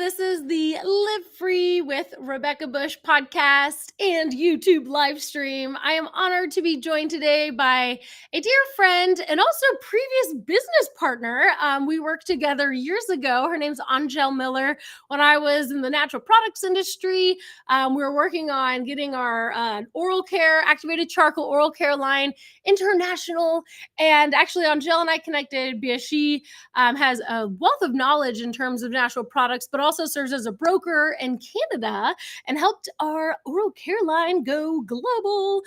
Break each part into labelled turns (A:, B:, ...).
A: This is the Live Free with Rebecca Bush podcast and YouTube live stream. I am honored to be joined today by a dear friend and also previous business partner. We worked together years ago. Her name's Angele Miller. When I was in the natural products industry, we were working on getting our oral care, activated charcoal oral care line international. And actually, Angele and I connected because she has a wealth of knowledge in terms of natural products, but also serves as a broker in Canada and helped our oral care line go global.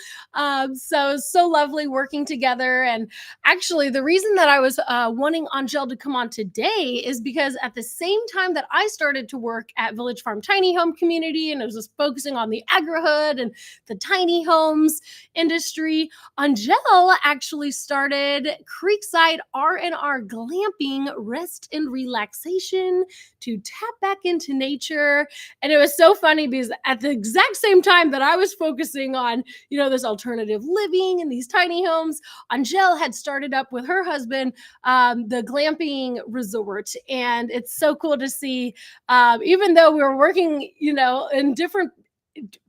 A: So lovely working together. And actually, the reason that I was wanting Angele to come on today is because at the same time that I started to work at Village Farm Tiny Home Community, and I was just focusing on the agri-hood and the tiny homes industry, Angele actually started Creekside R&R Glamping, rest and relaxation to tap back into nature. And it was so funny because at the exact same time that I was focusing on, this alternative living and these tiny homes, Angele had started up with her husband, the glamping resort. And it's so cool to see, even though we were working, in different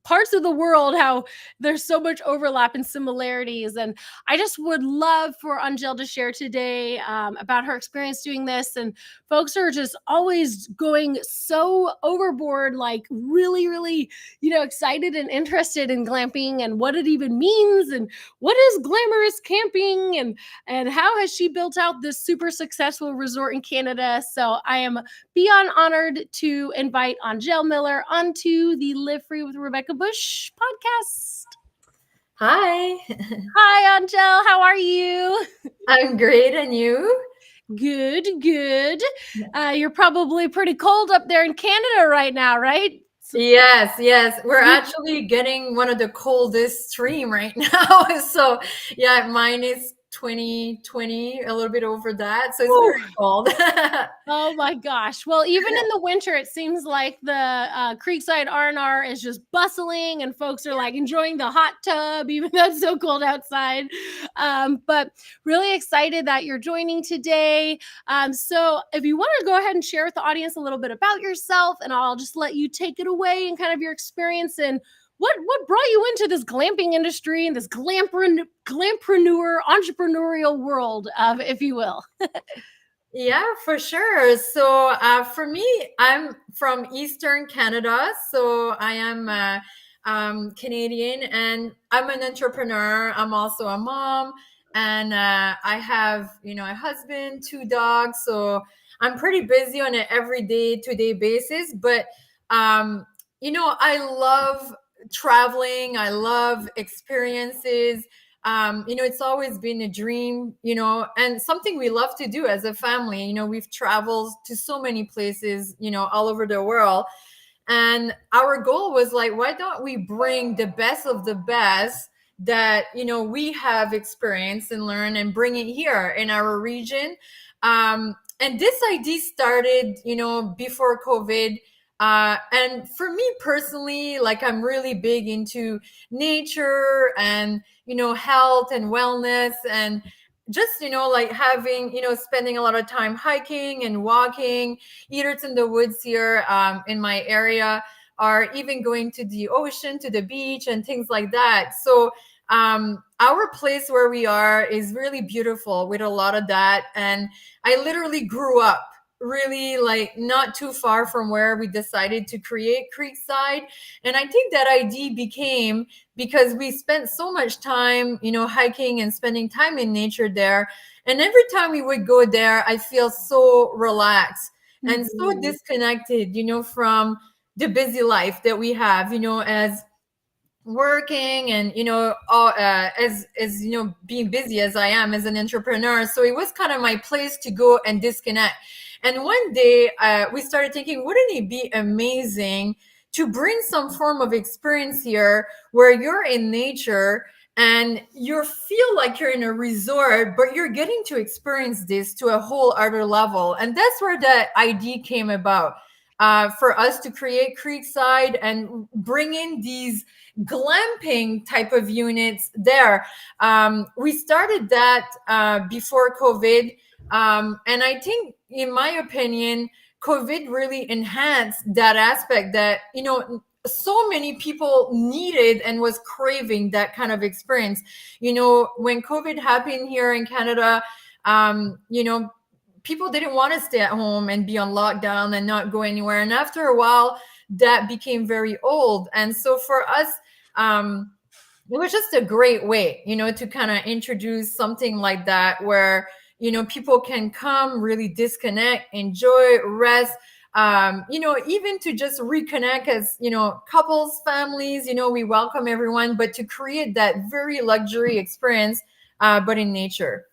A: parts of the world, how there's so much overlap and similarities. And I just would love for Angele to share today about her experience doing this. And folks are just always going so overboard, like really, really, excited and interested in glamping and what it even means and what is glamorous camping and how has she built out this super successful resort in Canada. So I am beyond honored to invite Angele Miller onto the Live Free with Rebecca Bush podcast.
B: Hi.
A: Hi, Angele. How are you?
B: I'm great. And you?
A: Good. You're probably pretty cold up there in Canada right now, right?
B: Yes. We're actually getting one of the coldest stream right now. So yeah, mine is 20, a little bit over that. So it's very cold.
A: Oh my gosh. Well, even in the winter, it seems like the Creekside R&R is just bustling and folks are like enjoying the hot tub, even though it's so cold outside. But really excited that you're joining today. So if you want to go ahead and share with the audience a little bit about yourself, and I'll just let you take it away and kind of your experience and what brought you into this glamping industry and this glampreneur entrepreneurial world, if you will.
B: Yeah, for sure. So for me, I'm from Eastern Canada. So I am Canadian and I'm an entrepreneur. I'm also a mom and I have, a husband, 2 dogs. So I'm pretty busy on an everyday, to-day basis. But, I love traveling. I love experiences. It's always been a dream, and something we love to do as a family. We've traveled to so many places, all over the world. And our goal was like, why don't we bring the best of the best that, we have experienced and learned and bring it here in our region. And this idea started, before COVID. And for me personally, like I'm really big into nature and, health and wellness and just, like having, spending a lot of time hiking and walking, either it's in the woods here in my area or even going to the ocean, to the beach and things like that. So our place where we are is really beautiful with a lot of that. And I literally grew up really like not too far from where we decided to create Creekside. And I think that idea became because we spent so much time, hiking and spending time in nature there. And every time we would go there, I feel so relaxed and so disconnected, from the busy life that we have, as working and as being busy as I am as an entrepreneur. So it was kind of my place to go and disconnect. And one day we started thinking, wouldn't it be amazing to bring some form of experience here where you're in nature and you feel like you're in a resort, but you're getting to experience this to a whole other level. And that's where the idea came about. For us to create Creekside and bring in these glamping type of units there. We started that before COVID. And I think, in my opinion, COVID really enhanced that aspect that, so many people needed and was craving that kind of experience. When COVID happened here in Canada, people didn't want to stay at home and be on lockdown and not go anywhere. And after a while, that became very old. And so for us, it was just a great way, to kind of introduce something like that where, people can come, really disconnect, enjoy, rest, even to just reconnect as, couples, families, we welcome everyone, but to create that very luxury experience, but in nature.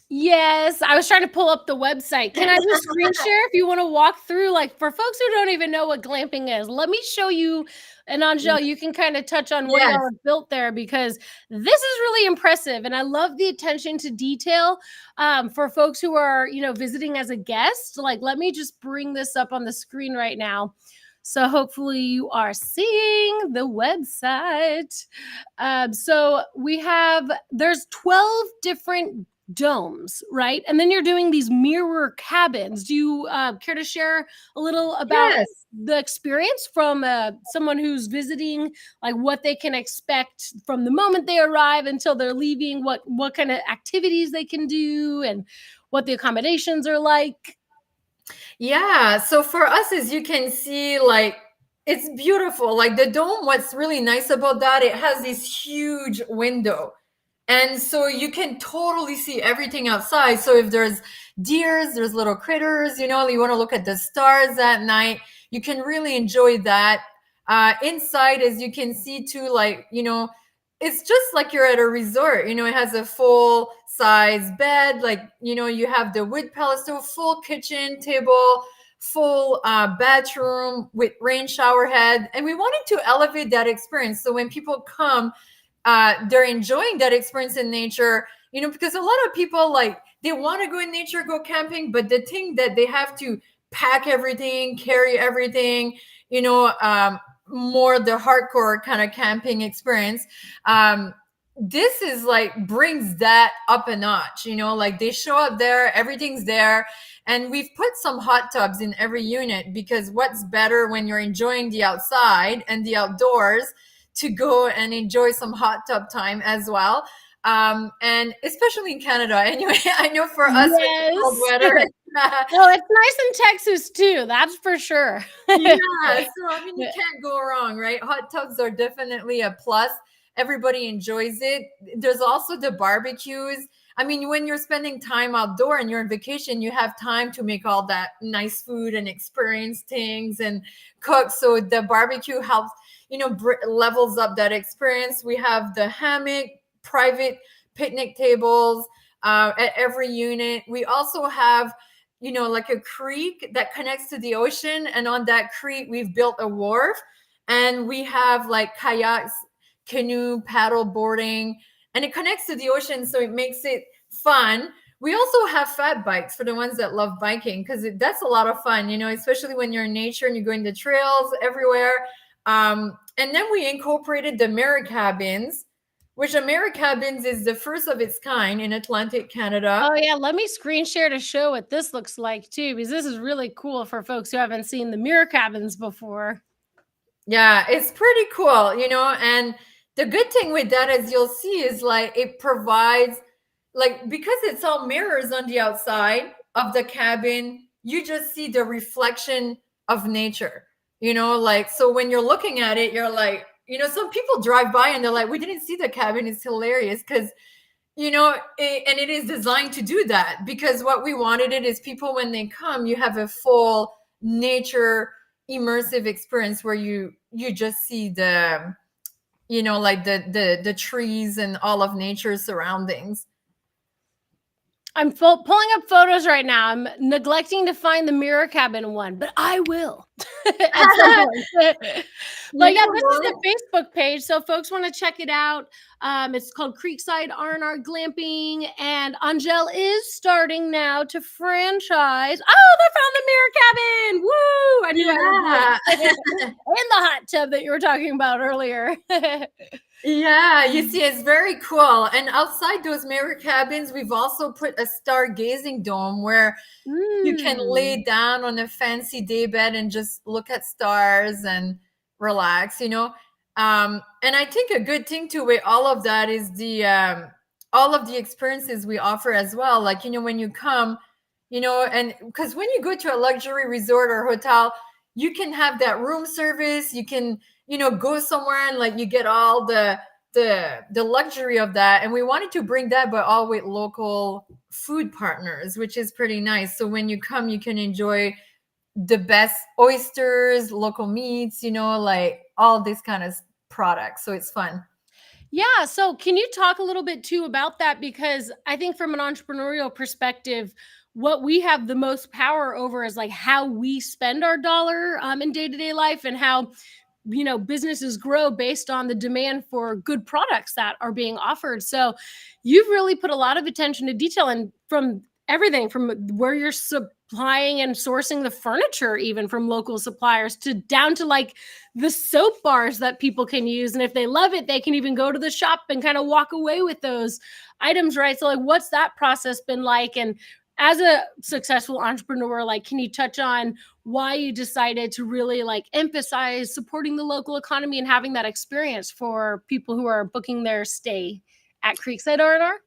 A: Yes, I was trying to pull up the website. Can I just screen share if you want to walk through, like for folks who don't even know what glamping is? Let me show you, and Angele, you can kind of touch on what y'all have built there, because this is really impressive. And I love the attention to detail for folks who are, visiting as a guest. Like, let me just bring this up on the screen right now. So hopefully you are seeing the website. So there's 12 different domes, right? And then you're doing these mirror cabins. Do you care to share a little about the experience from someone who's visiting, like what they can expect from the moment they arrive until they're leaving, what kind of activities they can do, and what the accommodations are like?
B: Yeah. So for us, as you can see, like, it's beautiful. Like the dome, what's really nice about that, it has this huge window. And so you can totally see everything outside. So if there's deers, there's little critters, you want to look at the stars at night, you can really enjoy that. Inside, as you can see too, like, it's just like you're at a resort. It has a full size bed, like, you have the wood pellet stove, full kitchen table, full bathroom with rain shower head. And we wanted to elevate that experience. So when people come, they're enjoying that experience in nature, because a lot of people, like, they want to go in nature, go camping, but the thing that they have to pack everything, carry everything, more the hardcore kind of camping experience. This is like brings that up a notch, like they show up there, everything's there. And we've put some hot tubs in every unit, because what's better when you're enjoying the outside and the outdoors to go and enjoy some hot tub time as well. And especially in Canada, anyway, I know for us,
A: yes.
B: It's cold weather.
A: Oh, it's nice in Texas too, that's for sure.
B: Yeah, so I mean, you can't go wrong, right? Hot tubs are definitely a plus. Everybody enjoys it. There's also the barbecues. I mean, when you're spending time outdoor and you're on vacation, you have time to make all that nice food and experience things and cook. So the barbecue helps, levels up that experience. We have the hammock, private picnic tables at every unit. We also have, like a creek that connects to the ocean. And on that creek, we've built a wharf, and we have like kayaks, canoe, paddle boarding, and it connects to the ocean. So it makes it fun. We also have fat bikes for the ones that love biking, because that's a lot of fun, especially when you're in nature and you're going to trails everywhere. And then we incorporated the mirror cabins, which a mirror cabins is the first of its kind in Atlantic Canada.
A: Oh yeah, let me screen share to show what this looks like too, because this is really cool for folks who haven't seen the mirror cabins before.
B: Yeah, it's pretty cool, and the good thing with that, as you'll see, is like it provides, like, because it's all mirrors on the outside of the cabin, you just see the reflection of nature, like, so when you're looking at it, you're like, some people drive by and they're like, we didn't see the cabin. It's hilarious because, and it is designed to do that, because what we wanted it is people, when they come, you have a full nature immersive experience where you just see the, like the trees and all of nature's surroundings.
A: I'm pulling up photos right now. I'm neglecting to find the mirror cabin one, but I will at some point. But yeah, this is the Facebook page, so folks want to check it out. It's called Creekside R&R Glamping, and Angele is starting now to franchise. Oh, they found the mirror cabin! Woo! I knew I would. In the hot tub that you were talking about earlier.
B: Yeah, you see, it's very cool. And outside those mirror cabins, we've also put a stargazing dome where you can lay
A: Mm.
B: down on a fancy daybed and just look at stars and relax, and I think a good thing to with all of that is the all of the experiences we offer as well. Like, when you come, and because when you go to a luxury resort or hotel, you can have that room service. You can, go somewhere and like you get all the luxury of that. And we wanted to bring that, but all with local food partners, which is pretty nice. So when you come, you can enjoy the best oysters, local meats, like all this kind of products. So it's fun.
A: Yeah. So, can you talk a little bit too about that? Because I think from an entrepreneurial perspective, what we have the most power over is like how we spend our dollar in day to day life, and how businesses grow based on the demand for good products that are being offered. So you've really put a lot of attention to detail, and from everything from where you're supplying and sourcing the furniture, even from local suppliers, to down to like the soap bars that people can use, and if they love it, they can even go to the shop and kind of walk away with those items, right? So like, what's that process been like? And as a successful entrepreneur, like, can you touch on why you decided to really like emphasize supporting the local economy and having that experience for people who are booking their stay at Creekside R&R?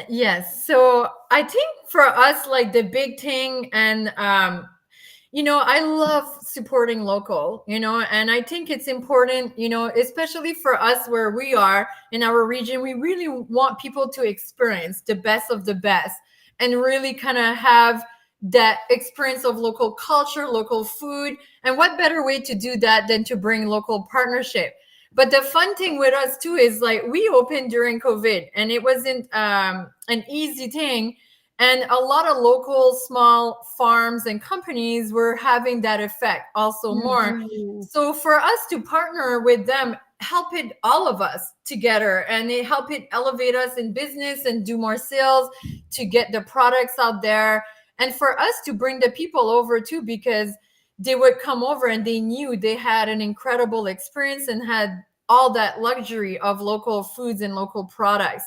B: Yes. So I think for us, like the big thing, and I love supporting local, and I think it's important, especially for us where we are in our region. We really want people to experience the best of the best and really kind of have that experience of local culture, local food. And what better way to do that than to bring local partnership? But the fun thing with us too is like we opened during COVID, and it wasn't an easy thing. And a lot of local small farms and companies were having that effect also more.
A: Mhm.
B: So for us to partner with them, help it all of us together, and they help it elevate us in business and do more sales to get the products out there. And for us to bring the people over too, because they would come over and they knew they had an incredible experience and had all that luxury of local foods and local products.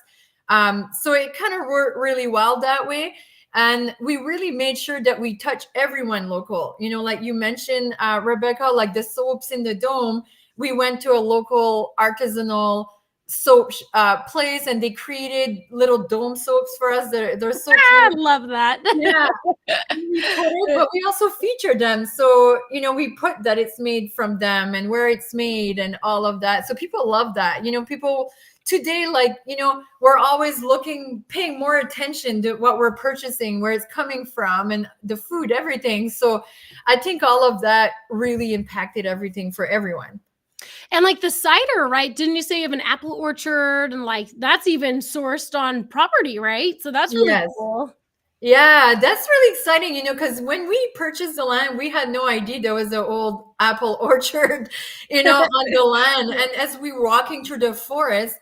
B: So it kind of worked really well that way. And we really made sure that we touch everyone local. Like you mentioned, Rebecca, like the soaps in the dome, we went to a local artisanal soap place, and they created little dome soaps for us. Their soaps
A: I
B: were,
A: love that.
B: yeah, but we also feature them. So, we put that it's made from them and where it's made and all of that. So people love that. People today, like, we're always paying more attention to what we're purchasing, where it's coming from, and the food, everything. So I think all of that really impacted everything for everyone.
A: And like the cider, right? Didn't you say you have an apple orchard, and like that's even sourced on property, right? So that's really
B: Yes.
A: cool.
B: Yeah, that's really exciting, because when we purchased the land, we had no idea there was an old apple orchard, on the land. And as we were walking through the forest,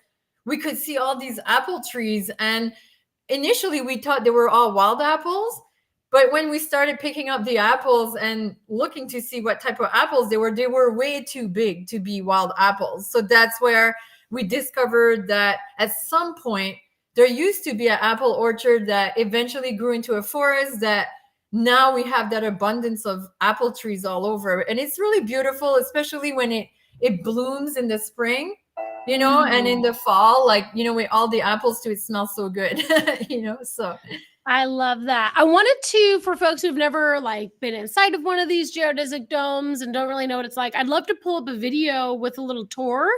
B: we could see all these apple trees. And initially, we thought they were all wild apples. But when we started picking up the apples and looking to see what type of apples they were way too big to be wild apples. So that's where we discovered that at some point, there used to be an apple orchard that eventually grew into a forest, that now we have that abundance of apple trees all over. And it's really beautiful, especially when it blooms in the spring, and in
A: Mm.
B: the fall, like, with all the apples too, it smells so good, so.
A: I love that. I wanted to, for folks who've never like been inside of one of these geodesic domes and don't really know what it's like, I'd love to pull up a video with a little tour.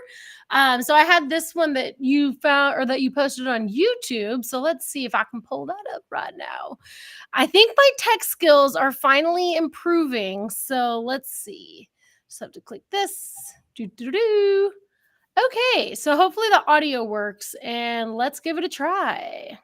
A: So I had this one that you found, or that you posted on YouTube. So let's see if I can pull that up right now. I think my tech skills are finally improving. So let's see. Just have to click this. Do do do. Okay, so hopefully the audio works, and let's give it a try.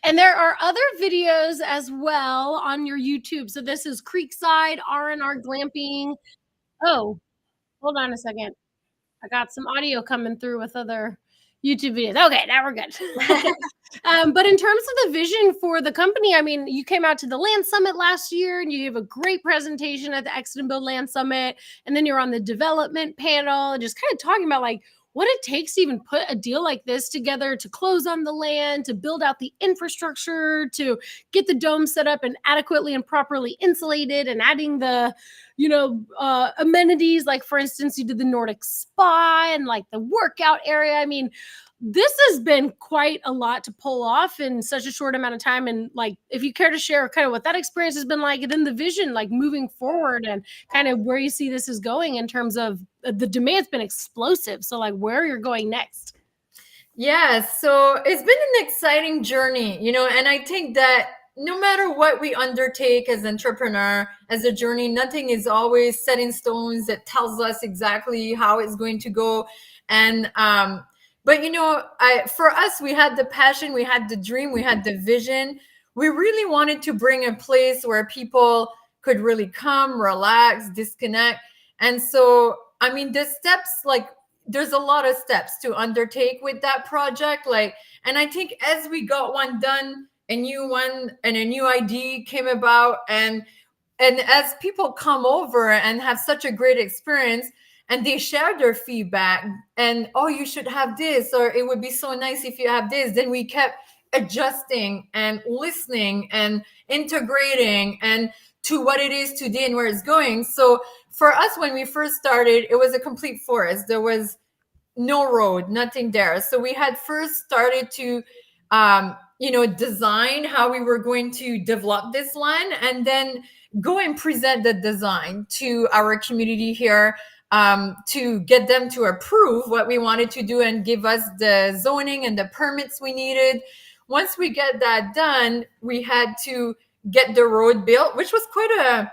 A: And there are other videos as well on your YouTube. So this is Creekside, R&R Glamping. Oh, hold on a second. I got some audio coming through with other YouTube videos. Okay, now we're good. But in terms of the vision for the company, I mean, you came out to the Land Summit last year and you gave a great presentation at the Exit and Build Land Summit. And then you're on the development panel and just kind of talking about like what it takes to even put a deal like this together, to close on the land, to build out the infrastructure, to get the dome set up and adequately and properly insulated, and adding the amenities, like for instance, you did the Nordic spa and like the workout area. I mean, this has been quite a lot to pull off in such a short amount of time. And like, if you care to share kind of what that experience has been like, and then the vision, like moving forward, and kind of where you see this is going in terms of the demand's been explosive. So like where you're going next.
B: Yeah, so it's been an exciting journey, and I think that no matter what we undertake as entrepreneur, as a journey, nothing is always set in stones that tells us exactly how it's going to go. And but for us, we had the passion, we had the dream, we had the vision. We really wanted to bring a place where people could really come, relax, disconnect. And so, I mean, the steps, like, there's a lot of steps to undertake with that project. And I think as we got one done, a new one and a new idea came about, and as people come over and have such a great experience, and they share their feedback, and oh, you should have this, or it would be so nice if you have this, then we kept adjusting and listening and integrating and to what it is today and where it's going. So for us, when we first started, it was a complete forest. There was no road, nothing there. So we had first started to design how we were going to develop this land, and then go and present the design to our community here, to get them to approve what we wanted to do and give us the zoning and the permits we needed. Once we get that done, we had to get the road built, which was quite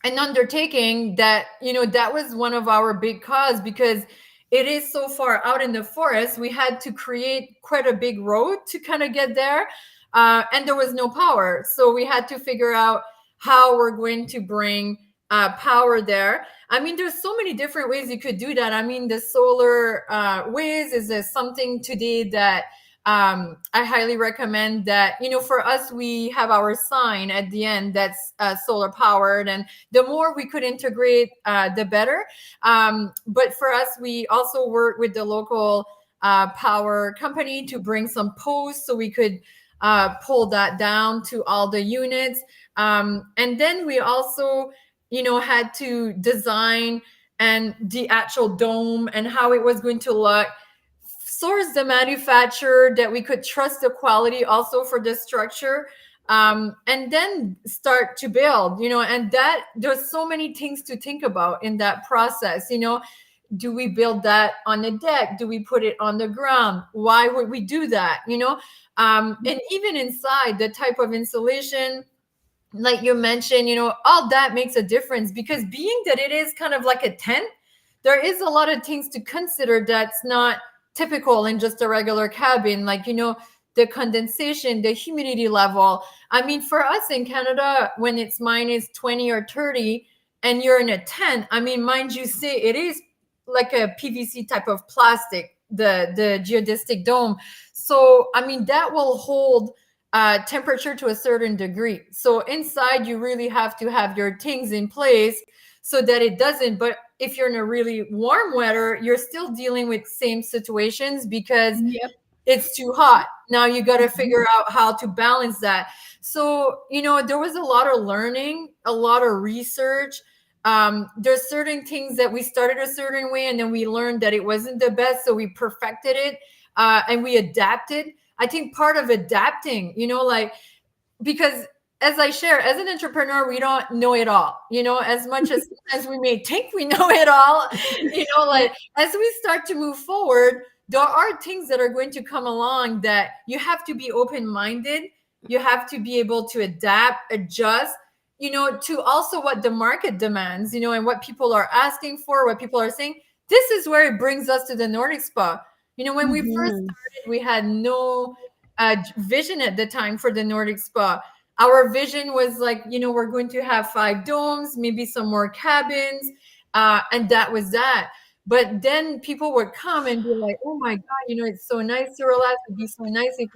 B: an undertaking. That was one of our big cause, because it is so far out in the forest. We had to create quite a big road to kind of get there, and there was no power. So we had to figure out how we're going to bring power there. I mean, there's so many different ways you could do that. I mean, the solar ways is something today that I highly recommend. That, for us, we have our sign at the end that's solar powered, and the more we could integrate, the better. But for us, we also work with the local power company to bring some posts so we could pull that down to all the units. And then we also had to design and the actual dome and how it was going to look, source the manufacturer that we could trust the quality also for the structure, and then start to build, and that there's so many things to think about in that process. Do we build that on the deck? Do we put it on the ground? Why would we do that? And even inside, the type of insulation, like you mentioned, all that makes a difference, because being that it is kind of like a tent, there is a lot of things to consider that's not typical in just a regular cabin, like, the condensation, the humidity level. I mean, for us in Canada, when it's minus 20 or 30 and you're in a tent, I mean, mind you, say it is like a PVC type of plastic, the geodesic dome. So, I mean, that will hold temperature to a certain degree. So inside, you really have to have your things in place so that it doesn't. But if you're in a really warm weather, you're still dealing with same situations, because it's too hot. Now you got to figure out how to balance that. So, there was a lot of learning, a lot of research. There's certain things that we started a certain way, and then we learned that it wasn't the best. So we perfected it, and we adapted. I think part of adapting, because as I share, as an entrepreneur, we don't know it all, as much as we may think we know it all, as we start to move forward, there are things that are going to come along that you have to be open-minded. You have to be able to adapt, adjust, to also what the market demands, and what people are asking for, what people are saying. This is where it brings us to the Nordic spa. When we first started, we had no vision at the time for the Nordic spa. Our vision was like, we're going to have 5 domes, maybe some more cabins, and that was that. But then people would come and be like, oh my God, it's so nice to relax. It'd be so nice if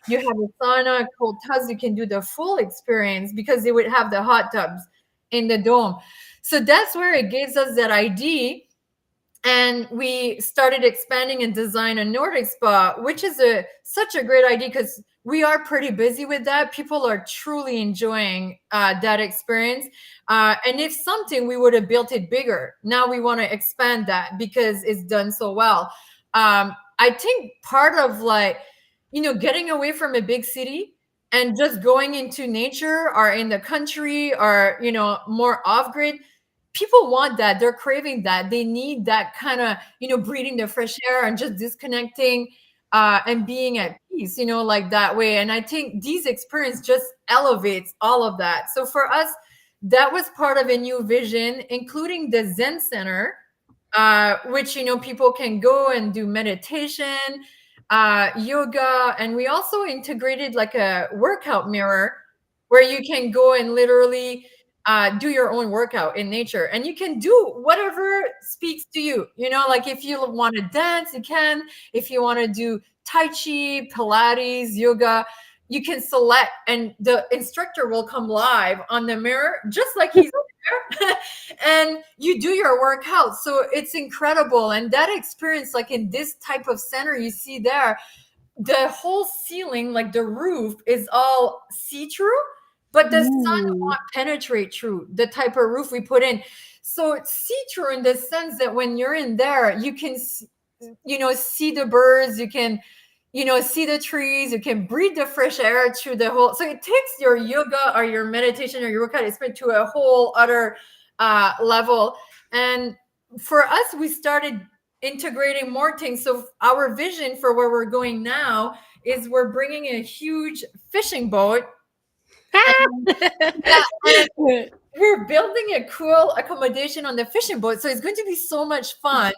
B: you have a sauna, cold tubs, you can do the full experience, because they would have the hot tubs in the dome. So that's where it gives us that idea. And we started expanding and design a Nordic spa, which is such a great idea, because we are pretty busy with that. People are truly enjoying that experience. And if something, we would have built it bigger. Now we want to expand that because it's done so well. I think part of getting away from a big city and just going into nature or in the country or, more off grid, people want that. They're craving that. They need that kind of, breathing the fresh air and just disconnecting and being at peace, like that way. And I think these experience just elevates all of that. So for us, that was part of a new vision, including the Zen Center, which, people can go and do meditation, yoga. And we also integrated like a workout mirror where you can go and literally do your own workout in nature, and you can do whatever speaks to you. Like if you want to dance, you can. If you want to do Tai Chi, Pilates, yoga, you can select, and the instructor will come live on the mirror, just like he's there, and you do your workout. So it's incredible. And that experience, like in this type of center you see there, the whole ceiling, like the roof, is all see-through, but the sun won't penetrate through the type of roof we put in. So it's see-through in the sense that when you're in there, you can, see the birds, you can, see the trees, you can breathe the fresh air through the whole. So it takes your yoga or your meditation or your workout experience to a whole other level. And for us, we started integrating more things. So our vision for where we're going now is we're bringing a huge fishing boat. And we're building a cool accommodation on the fishing boat. So it's going to be so much fun,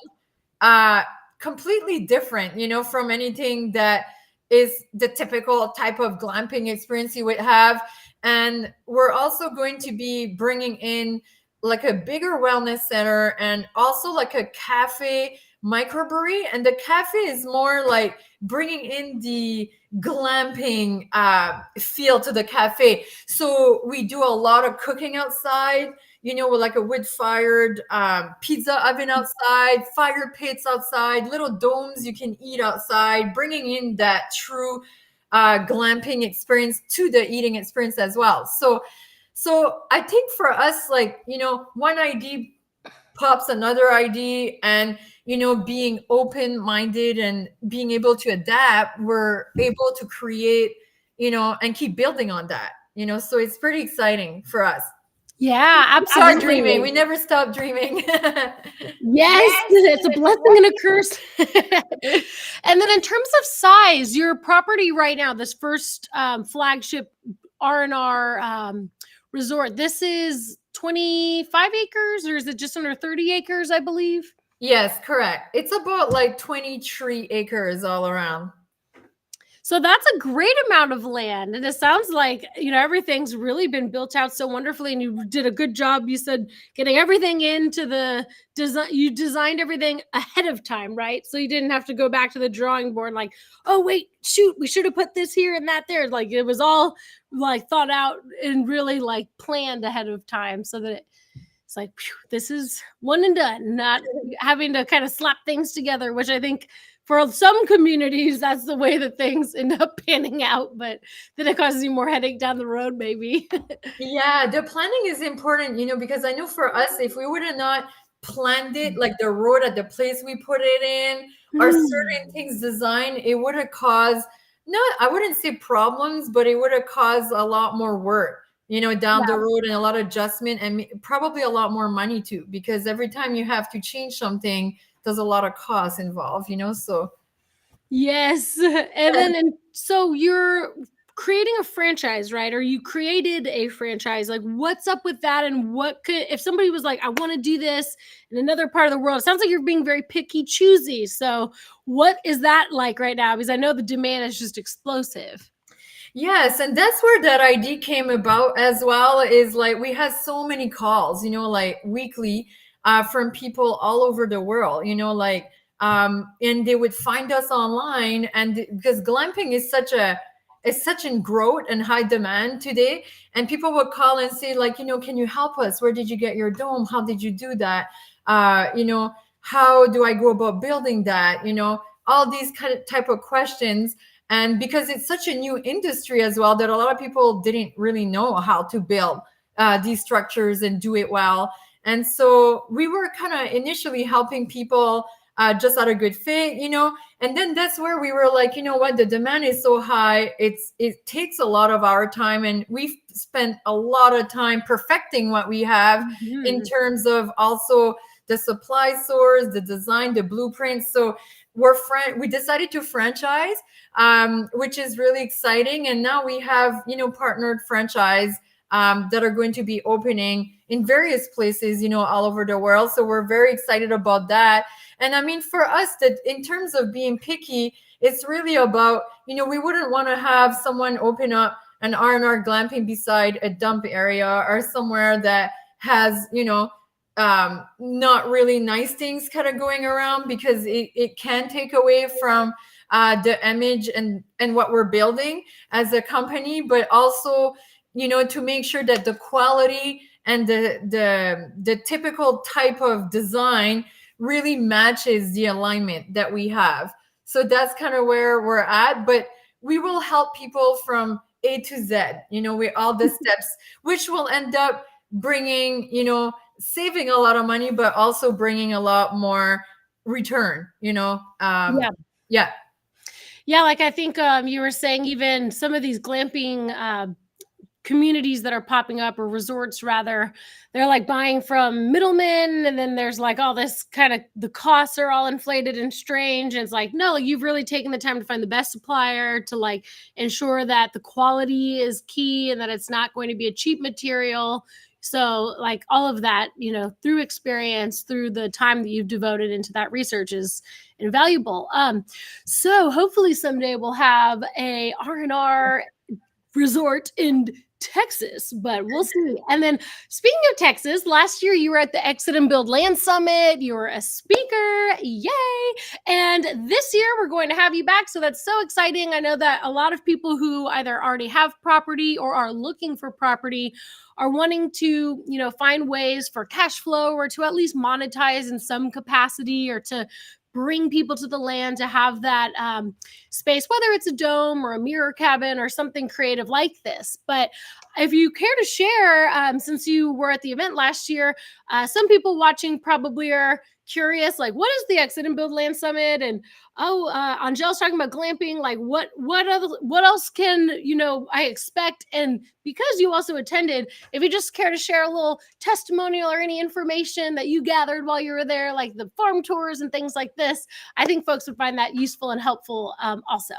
B: completely different, from anything that is the typical type of glamping experience you would have. And we're also going to be bringing in like a bigger wellness center and also like a cafe microbrewery. And the cafe is more like bringing in the glamping feel to the cafe. So we do a lot of cooking outside, with like a wood-fired pizza oven outside, fire pits outside, little domes you can eat outside, bringing in that true glamping experience to the eating experience as well. So I think for us, like, one idea pops another idea, and being open-minded and being able to adapt, we're able to create, and keep building on that, so it's pretty exciting for us.
A: Yeah, absolutely.
B: Start dreaming. We never stop dreaming.
A: Yes, it's a blessing and a curse. And then in terms of size, your property right now, this first flagship R&R resort, this is 25 acres, or is it just under 30 acres, I believe?
B: Yes, correct. It's about like 23 acres all around.
A: So that's a great amount of land. And it sounds like, everything's really been built out so wonderfully, and you did a good job. You said getting everything into the design. You designed everything ahead of time, right? So you didn't have to go back to the drawing board like, oh, wait, shoot, we should have put this here and that there. Like it was all like thought out and really like planned ahead of time, so that it's like, whew, this is one and done, not having to kind of slap things together, which I think for some communities, that's the way that things end up panning out, but then it causes you more headache down the road, maybe.
B: Yeah, the planning is important, because I know for us, if we would have not planned it, like the road at the place we put it in, or certain things designed, it would have caused, I wouldn't say problems, but it would have caused a lot more work, down the road, and a lot of adjustment, and probably a lot more money too, because every time you have to change something, there's a lot of costs involved, so.
A: Yes. And then, so you're creating a franchise, right? Or you created a franchise, like what's up with that? And what could, if somebody was like, I want to do this in another part of the world, it sounds like you're being very picky, choosy. So what is that like right now? Because I know the demand is just explosive.
B: Yes, and that's where that idea came about as well. Is like we had so many calls, like weekly, from people all over the world. Like, and they would find us online, and because glamping is such in growth and high demand today, and people would call and say like, can you help us? Where did you get your dome? How did you do that? How do I go about building that? All these kind of type of questions. And because it's such a new industry as well, that a lot of people didn't really know how to build these structures and do it well. And so we were kind of initially helping people just out of good faith, and then that's where we were like, what, the demand is so high. It takes a lot of our time, and we've spent a lot of time perfecting what we have in terms of also the supply source, the design, the blueprints. So we decided to franchise, which is really exciting. And now we have, partnered franchise that are going to be opening in various places, all over the world. So we're very excited about that. And I mean, for us, that in terms of being picky, it's really about, we wouldn't want to have someone open up an R&R glamping beside a dump area or somewhere that has, not really nice things kind of going around, because it can take away from the image and what we're building as a company, but also, to make sure that the quality and the typical type of design really matches the alignment that we have. So that's kind of where we're at, but we will help people from A to Z, with all the steps, which will end up bringing, saving a lot of money, but also bringing a lot more return, yeah.
A: Like I think you were saying, even some of these glamping communities that are popping up, or resorts rather, they're like buying from middlemen, and then there's like all this kind of, the costs are all inflated and strange, and it's like, no, you've really taken the time to find the best supplier to like ensure that the quality is key and that it's not going to be a cheap material. So like all of that, through experience, through the time that you've devoted into that research is invaluable. So hopefully someday we'll have a R&R resort in Texas, but we'll see. And then speaking of Texas, last year you were at the Exit and Build Land Summit. You were a speaker. Yay. And this year we're going to have you back. So that's so exciting. I know that a lot of people who either already have property or are looking for property are wanting to, find ways for cash flow, or to at least monetize in some capacity, or to bring people to the land to have that space, whether it's a dome or a mirror cabin or something creative like this. But if you care to share, since you were at the event last year, some people watching probably are curious, like, what is the Exit and Build Land Summit? And Angele's talking about glamping. Like, what else can I expect? And because you also attended, if you just care to share a little testimonial or any information that you gathered while you were there, like the farm tours and things like this, I think folks would find that useful and helpful also.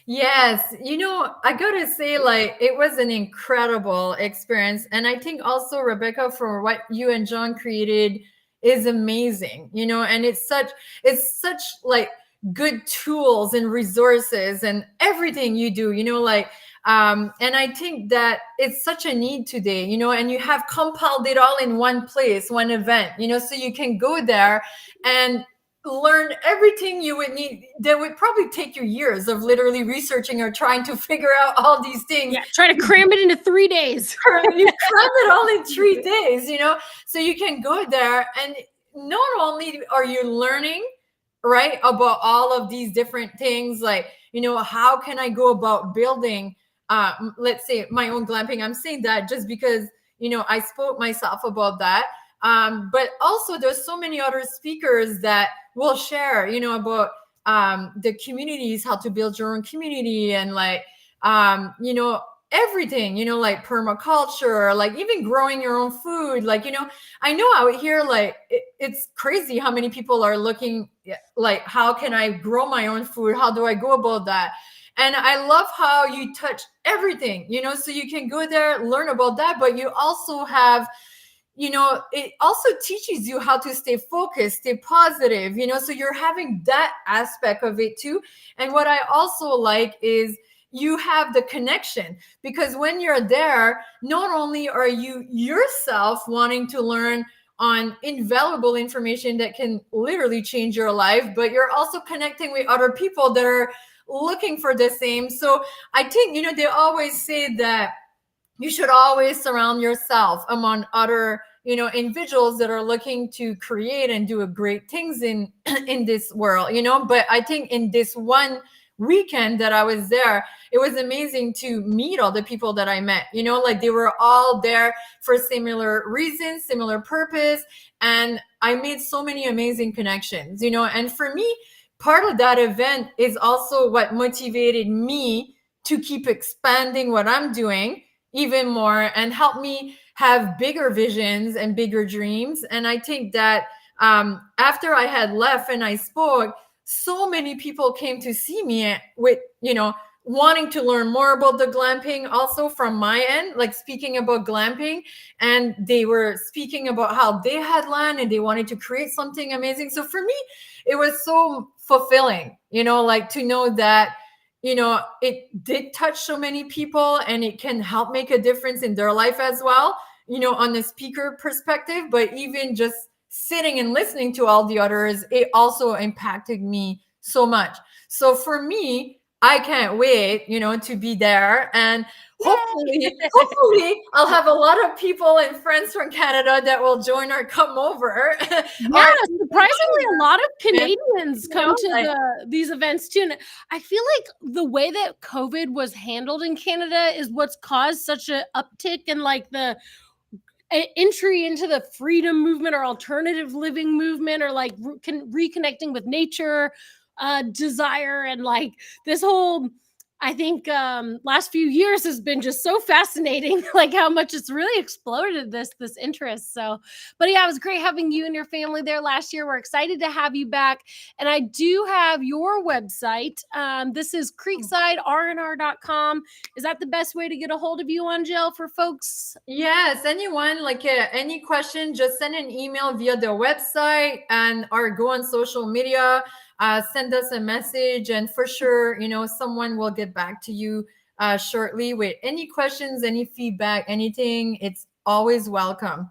B: Yes, I gotta say, like, it was an incredible experience. And I think also, Rebecca, for what you and John created is amazing, and it's such like good tools and resources and everything you do, like, and I think that it's such a need today, and you have compiled it all in one place, one event, so you can go there and learn everything you would need. That would probably take you years of literally researching or trying to figure out all these things.
A: Yeah, try to cram it into 3 days.
B: You cram it all in 3 days, so you can go there, and not only are you learning, right, about all of these different things, like, how can I go about building, let's say, my own glamping. I'm saying that just because, I spoke myself about that. But also there's so many other speakers that will share, about the communities, how to build your own community, and like, everything, like permaculture, like even growing your own food. Like, I know out here, like, it's crazy how many people are looking like, how can I grow my own food? How do I go about that? And I love how you touch everything, so you can go there, learn about that, but you also have, it also teaches you how to stay focused, stay positive, so you're having that aspect of it too. And what I also like is you have the connection, because when you're there, not only are you yourself wanting to learn on invaluable information that can literally change your life, but you're also connecting with other people that are looking for the same. So I think, they always say that you should always surround yourself among other, individuals that are looking to create and do great things in in this world, but I think in this one weekend that I was there, it was amazing to meet all the people that I met, like they were all there for similar reasons, similar purpose. And I made so many amazing connections, and for me, part of that event is also what motivated me to keep expanding what I'm doing even more and help me have bigger visions and bigger dreams. And I think that after I had left and I spoke, so many people came to see me with, wanting to learn more about the glamping also from my end, like speaking about glamping. And they were speaking about how they had land and they wanted to create something amazing. So for me, it was so fulfilling, like to know that, it did touch so many people and it can help make a difference in their life as well, on the speaker perspective. But even just sitting and listening to all the others, it also impacted me so much. So for me, I can't wait, to be there. And hopefully I'll have a lot of people and friends from Canada that will join or come over.
A: Yeah, surprisingly, a lot of Canadians come to these events too. And I feel like the way that COVID was handled in Canada is what's caused such an uptick in like the entry into the freedom movement or alternative living movement, or like reconnecting with nature, desire, and like this whole, I think last few years has been just so fascinating, like how much it's really exploded this interest. So, but yeah, it was great having you and your family there last year. We're excited to have you back. And I do have your website. This is creeksidernr.com. Is that the best way to get a hold of you, Angele, for folks?
B: Yes, anyone, like any question, just send an email via the website or go on social media, send us a message, and for sure, someone will get back to you shortly with any questions, any feedback, anything. It's always welcome.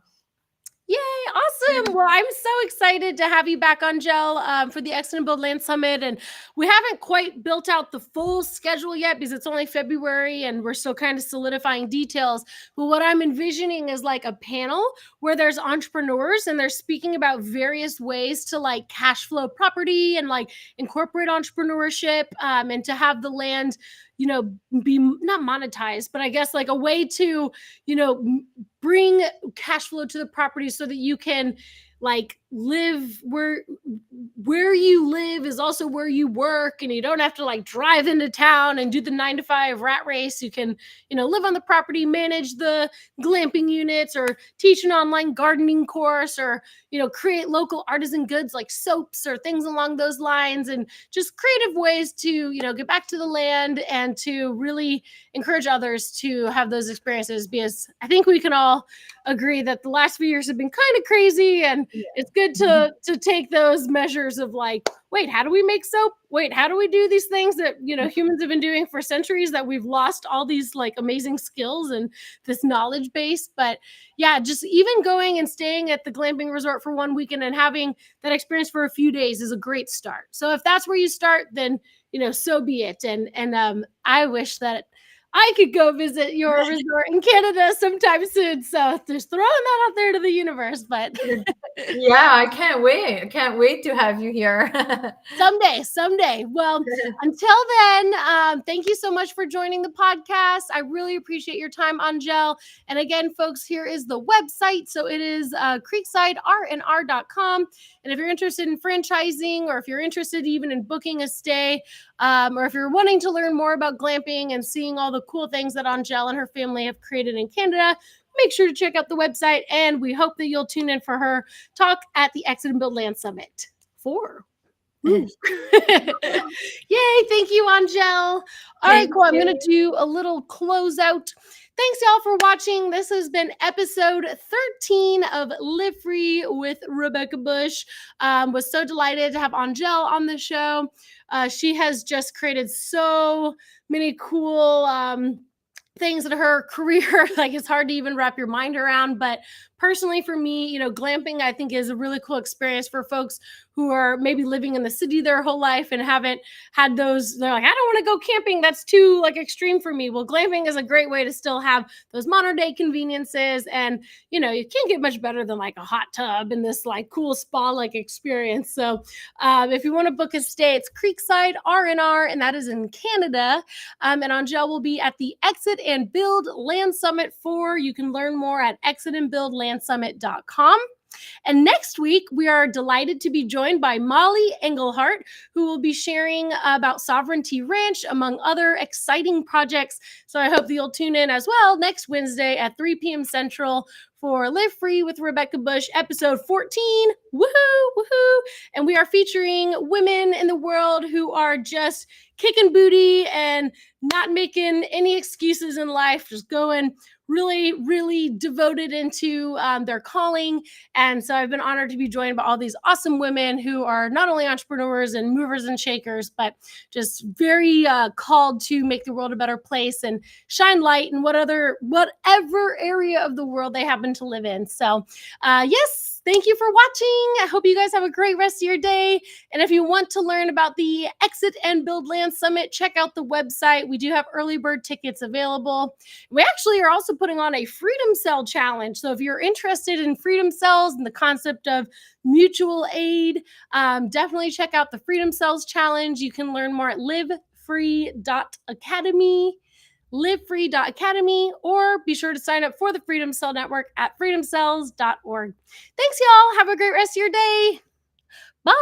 A: Yay, awesome. Well, I'm so excited to have you back, Angele, for the Excellent Build Land Summit. And we haven't quite built out the full schedule yet because it's only February and we're still kind of solidifying details. But what I'm envisioning is like a panel where there's entrepreneurs and they're speaking about various ways to like cash flow property and like incorporate entrepreneurship, and to have the land, be not monetized, but I guess like a way to, bring cash flow to the property so that you can like live where you live is also where you work, and you don't have to like drive into town and do the 9-to-5 rat race. You can, live on the property, manage the glamping units, or teach an online gardening course, or, create local artisan goods like soaps or things along those lines, and just creative ways to, get back to the land and to really encourage others to have those experiences, because I think we can all agree that the last few years have been kind of crazy, and it's good to take those measures of like, wait, how do we make soap? Wait, how do we do these things that, humans have been doing for centuries, that we've lost all these like amazing skills and this knowledge base. But yeah, just even going and staying at the glamping resort for one weekend and having that experience for a few days is a great start. So if that's where you start, then, so be it. And I wish that I could go visit your resort in Canada sometime soon. So just throwing that out there to the universe. But
B: yeah, I can't wait. I can't wait to have you here.
A: Someday. Well, until then, thank you so much for joining the podcast. I really appreciate your time, Angele. And again, folks, here is the website. So it is creeksidernr.com. And if you're interested in franchising, or if you're interested even in booking a stay, or if you're wanting to learn more about glamping and seeing all the cool things that Angele and her family have created in Canada, make sure to check out the website. And we hope that you'll tune in for her talk at the Exit and Build Land Summit 4. Woo. Yay, thank you, Angele. All right,
B: Thank
A: cool. I'm
B: you.
A: going to do a little closeout. Thanks, y'all, for watching. This has been episode 13 of Live Free with Rebecca Bush. Was so delighted to have Angele on the show. She has just created so many cool things in her career. Like, it's hard to even wrap your mind around. But personally, for me, you know, glamping, I think, is a really cool experience for folks who are maybe living in the city their whole life and haven't had those. They're like, I don't want to go camping. That's too like extreme for me. Well, glamping is a great way to still have those modern day conveniences. And, you know, you can't get much better than like a hot tub and this like cool spa like experience. So if you want to book a stay, it's Creekside R&R, and that is in Canada. And Angele will be at the Exit and Build Land Summit 4. You can learn more at exitandbuildlandsummit.com. And next week, we are delighted to be joined by Molly Engelhart, who will be sharing about Sovereignty Ranch, among other exciting projects. So I hope that you'll tune in as well next Wednesday at 3 p.m. Central for Live Free with Rebecca Bush, episode 14. Woohoo, woohoo. And we are featuring women in the world who are just kicking booty and not making any excuses in life, just going really, really devoted into their calling. And so I've been honored to be joined by all these awesome women who are not only entrepreneurs and movers and shakers, but just very called to make the world a better place and shine light in whatever area of the world they happen to live in. So yes, thank you for watching. I hope you guys have a great rest of your day. And if you want to learn about the Exit and Build Land Summit, check out the website. We do have early bird tickets available. We actually are also putting on a Freedom Cell challenge. So if you're interested in freedom cells and the concept of mutual aid, definitely check out the Freedom Cells challenge. You can learn more at livefree.academy. livefree.academy, or be sure to sign up for the Freedom Cell Network at freedomcells.org. Thanks, y'all. Have a great rest of your day. Bye.